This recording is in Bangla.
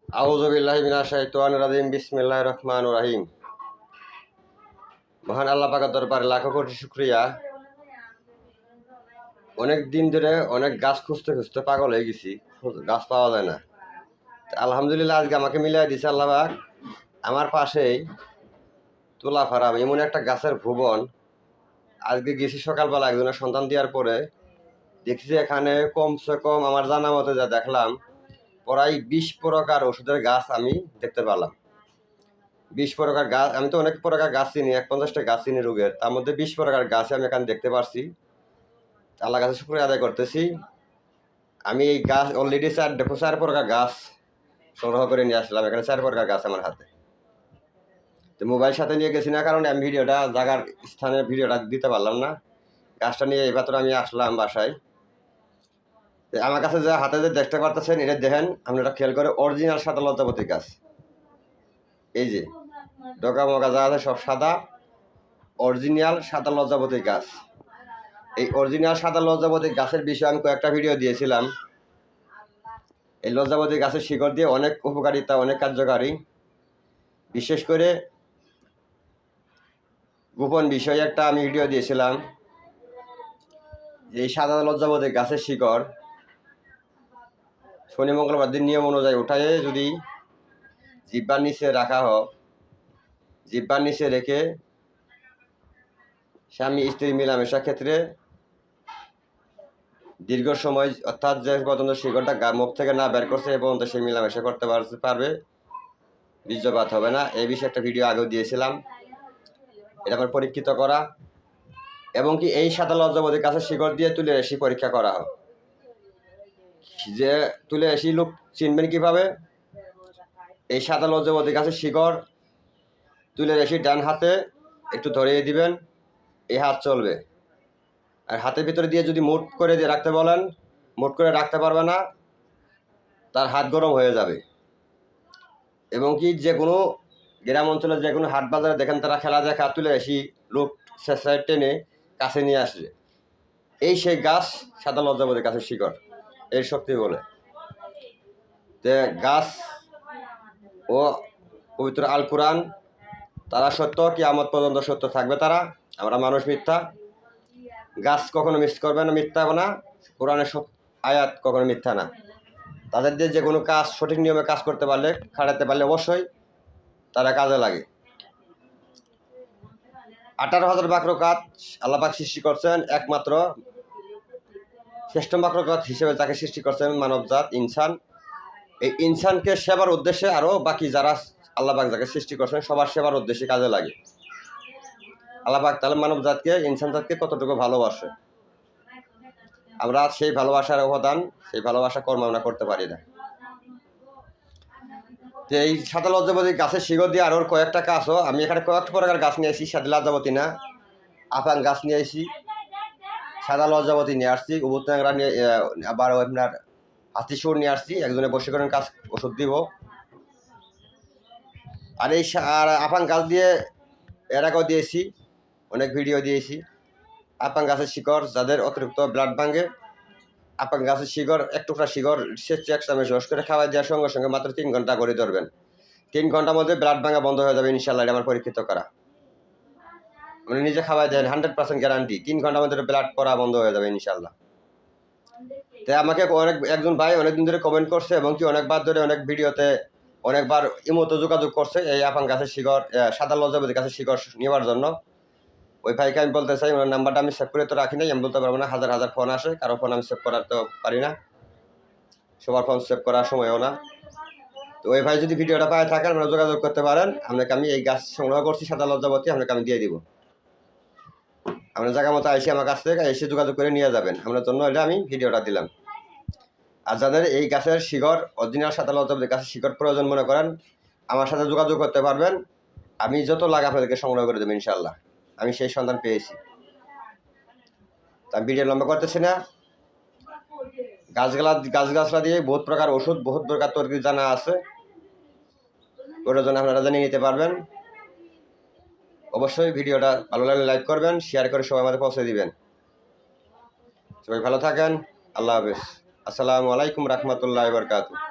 আউযু বিল্লাহি মিনাশ শাইতানির রাজিম। বিসমিল্লাহির রহমানির রহিম। মহান আল্লাহ পাকের দরবারে লাখো কোটি শুকরিয়া। অনেক দিন ধরে অনেক গাছ খুঁজতে খুঁজতে পাগল হয়ে গেছি, গাছ পাওয়া যায় না। আলহামদুলিল্লাহ আজকে আমাকে মিলিয়ে দিছে আল্লাহ পাক। আমার পাশেই তুলা ফারাম এমন একটা গাছের ভুবন। আজকে গেছি সকালবেলা একজনের সন্তান দেওয়ার পরে, দেখছি এখানে কমসে কম আমার জানা মতে যা দেখলাম প্রায় 20 প্রকার ওষুধের গাছ আমি দেখতে পেলাম। 20 প্রকার গাছ, আমি তো অনেক প্রকার গাছ চিনি, 50টা গাছ চিনি রোগের, তার মধ্যে 20 প্রকার গাছ আমি এখানে দেখতে পারছি। আল্লাহ কাছে শুকরিয়া আদায় করতেছি। আমি এই গাছ অলরেডি 4 প্রকার গাছ সংগ্রহ করে নিয়ে আসলাম। এখানে 4 প্রকার গাছ আমার হাতে। তো মোবাইল সাথে নিয়ে গেছি না, কারণ আমি জায়গার স্থানের ভিডিওটা দিতে পারলাম না। গাছটা নিয়ে এবার আমি আসলাম বাসায়। আমার কাছে যে হাতে যে দেখতে পারতেছেন, এটা দেখেন, আপনারা খেয়াল করে, অরিজিনাল সাদা লজ্জাপতি গাছ। এই যে ডগা মগা যা আছে সব সাদা, অরিজিনাল সাদা লজ্জাপতি গাছ। এই অরিজিনাল সাদা লজ্জাপতি গাছের বিষয়ে আমি কয়েকটা ভিডিও দিয়েছিলাম। এই লজ্জাপতি গাছের শিকড় দিয়ে অনেক উপকারিতা, অনেক কার্যকারী। বিশেষ করে গোপন বিষয়ে একটা আমি ভিডিও দিয়েছিলাম, যে এই সাদা লজ্জাপতি গাছের শিকড় শনি মঙ্গলবার দিন নিয়ম অনুযায়ী উঠায়ে যদি জিহ্বার নিচে রাখা হয়, জিহ্বার নিচে রেখে স্বামী স্ত্রী মেলামেশার ক্ষেত্রে দীর্ঘ সময়, অর্থাৎ যে পর্যন্ত শিকড়টা মুখ থেকে না বের করছে এ পর্যন্ত সে মেলামেশা করতে পারবে, বীর্যপাত হবে না। এই বিষয়ে একটা ভিডিও আগেও দিয়েছিলাম। এটা আমার পরীক্ষিত করা, এবং কি এই সাদা লজ্জাপতি গাছের শিকড় দিয়ে তুলে এসি পরীক্ষা করা হয়। যে তুলে এসি লোক চিনবেন কিভাবে? এই সাদা লজ্জাপতি গাছের শিকড় তুলে এসি ডান হাতে একটু ধরিয়ে দিবেন, এই হাত চলবে। আর হাতের ভিতরে দিয়ে যদি মুঠ করে দিয়ে রাখতে বলেন, মুঠ করে রাখতে পারবে না, তার হাত গরম হয়ে যাবে। এবং কি যে কোনো গ্রাম অঞ্চলে যে কোনো হাট বাজারে দেখেন, তারা খেলা দেখা তুলে এসি লোক সাইড টেনে কাছে নিয়ে আসে। এই সেই গাছ সাদা লজ্জাপতি গাছের শিকড়, এর শক্তি বলে। যে গাছ ও পবিত্র আল কোরআন তারা সত্য, কিয়ামত পর্যন্ত সত্য থাকবে তারা। আমরা মানুষ মিথ্যা। গাছ কখনো মিস করবে না, মিথ্যা হবে না। কোরআনের আয়াত কখনো মিথ্যা না। তাদের দিয়ে যে কোনো কাজ সঠিক নিয়মে কাজ করতে পারলে, খাটাতে পারলে অবশ্যই তারা কাজে লাগে। 18,000 বাক্রকাত আল্লাহ পাক সৃষ্টি করছেন, একমাত্র শ্রেষ্ঠ বাক্রকাত হিসেবে যাকে সৃষ্টি করছেন মানবজাত, ইনসান। এই ইনসানকে সেবার উদ্দেশ্যে আরও বাকি যারা আল্লাহ পাক যাকে সৃষ্টি করছেন সবার সেবার উদ্দেশ্যে কাজে লাগে। আল্লাহ পাক তাহলে মানব জাতকে, ইনসান জাতকে কতটুকু ভালোবাসে, আমরা সেই ভালোবাসার অবদান, সেই ভালোবাসা কর্ম আমরা করতে পারি না। যে এই সাদা লজ্জাপতি গাছের শিকড় দিয়ে আরও কয়েকটা গাছও আমি এখানে কয়েকটা প্রকার গাছ নিয়ে আসি। সাদা লজ্জাপতি না, আফাং গাছ নিয়ে আসি, সাদা লজ্জাপতি নিয়ে আসছি, উবুর ট্যাংরা নিয়ে, আবার আপনার হাতিসুর নিয়ে আসছি। একজনে বশীকরণ কাজ ওষুধ দিব। আর এই আর আফাং গাছ দিয়ে এর আগেও দিয়েছি, অনেক ভিডিও দিয়েছি। আপাং গাছের শিকড় যাদের অতিরিক্ত ব্লাড ভাঙে, আপাং গাছের শিকড়, এক টুকরা শিকড় সেচে এক চামচ রস করে খাওয়া দেওয়ার সঙ্গে সঙ্গে মাত্র 3 ঘন্টা করে ধরবেন। 3 ঘন্টার মধ্যে ব্লাড ভাঙা বন্ধ হয়ে যাবে ইনশাল্লাহ। এটা আমার পরীক্ষিত করা, মানে নিজে খাওয়াই দেন, 100% গ্যারান্টি। 3 ঘন্টার মধ্যে ব্লাড পড়া বন্ধ হয়ে যাবে ইনশাল্লাহ। তাই আমাকে একজন ভাই অনেকদিন ধরে কমেন্ট করছে, এবং কি অনেকবার ধরে অনেক ভিডিওতে অনেকবার ইমোতে যোগাযোগ করছে এই আপাং গাছের শিকড়, সাদা লজ্জাপতি গাছের শিকড় নেওয়ার জন্য। ওই ভাইকে আমি বলতে চাই, ওনার নাম্বারটা আমি সেভ করে তো রাখি নাই, আমি বলতে পারবো না। হাজার হাজার ফোন আসে, কারো ফোন আমি সেভ করার তো পারি না, সবার ফোন সেভ করার সময়ও না। তো ওই ভাই যদি ভিডিওটা পায় থাকেন, আপনারা যোগাযোগ করতে পারেন। আপনাকে আমি এই গাছ সংগ্রহ করছি সাদা লজ্জাপতি, আপনাকে আমি দিয়ে দিব। আপনার জায়গা মতো এসে আমার কাছ থেকে এসে যোগাযোগ করে নিয়ে যাবেন। আপনার জন্য এটা আমি ভিডিওটা দিলাম। আর যাদের এই গাছের শিকড়, অরিজিনাল সাদা লজ্জাপতি গাছের শিকড় প্রয়োজন মনে করেন, আমার সাথে যোগাযোগ করতে পারবেন। আমি যত লাগে আপনাদেরকে সংগ্রহ করে দেবো ইনশাল্লাহ। আমি সেই সন্ধান পেয়েছি। আমি ভিডিও লম্বা করতেছি না। গাছগাছলা দিয়ে বহুত প্রকার ওষুধ, বহুত প্রকার তরকারি জানা আছে, ওটার জন্য আপনারা জানিয়ে নিতে পারবেন। অবশ্যই ভিডিওটা ভালো লাগলে লাইক করবেন, শেয়ার করে সবাই আমাদের পৌঁছে দিবেন। সবাই ভালো থাকেন। আল্লাহ হাফেজ। আসসালামু আলাইকুম রহমতুল্লাহি ওয়া বারাকাতুহু।